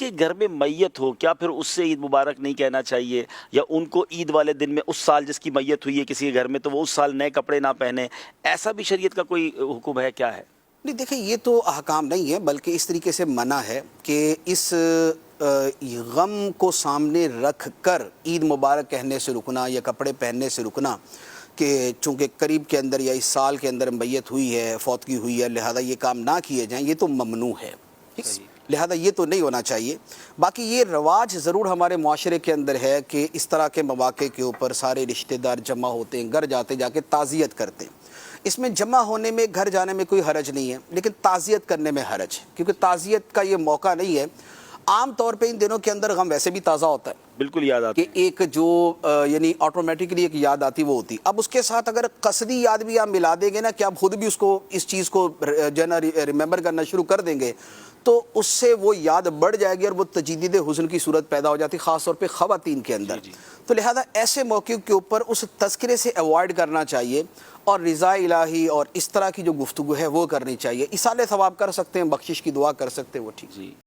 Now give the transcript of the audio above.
کے گھر میں میت ہو کیا پھر اس سے عید مبارک نہیں کہنا چاہیے، یا ان کو عید والے دن میں اس سال جس کی میت ہوئی ہے کسی کے گھر میں تو وہ اس سال نئے کپڑے نہ پہنے، ایسا بھی شریعت کا کوئی حکم ہے، کیا ہے؟ نہیں دیکھیں، یہ تو احکام نہیں ہے، بلکہ اس طریقے سے منع ہے کہ اس غم کو سامنے رکھ کر عید مبارک کہنے سے رکنا یا کپڑے پہننے سے رکنا، کہ چونکہ قریب کے اندر یا اس سال کے اندر میت ہوئی ہے، فوتگی ہوئی ہے، لہذا یہ کام نہ کیے جائیں، یہ تو ممنوع ہے، لہذا یہ تو نہیں ہونا چاہیے۔ باقی یہ رواج ضرور ہمارے معاشرے کے اندر ہے کہ اس طرح کے مواقع کے اوپر سارے رشتہ دار جمع ہوتے ہیں، گھر جاتے جا کے تعزیت کرتے ہیں۔ اس میں جمع ہونے میں، گھر جانے میں کوئی حرج نہیں ہے، لیکن تعزیت کرنے میں حرج ہے، کیونکہ تعزیت کا یہ موقع نہیں ہے۔ عام طور پہ ان دنوں کے اندر غم ویسے بھی تازہ ہوتا ہے، بالکل یاد آتا کہ ایک جو یعنی آٹومیٹکلی ایک یاد آتی وہ ہوتی، اب اس کے ساتھ اگر قصدی یاد بھی آپ ملا دیں گے نا، کہ آپ خود بھی اس کو، اس چیز کو جو ہے نا ریممبر کرنا شروع کر دیں گے، تو اس سے وہ یاد بڑھ جائے گی اور وہ تجدید حزن کی صورت پیدا ہو جاتی، خاص طور پہ خواتین کے اندر۔ تو لہذا ایسے موقع کے اوپر اس تذکرے سے ایوائڈ کرنا چاہیے، اور رضا الہی اور اس طرح کی جو گفتگو ہے وہ کرنی چاہیے۔ ایصال ثواب کر سکتے ہیں، بخشش کی دعا کر سکتے ہیں، وہ ٹھیک۔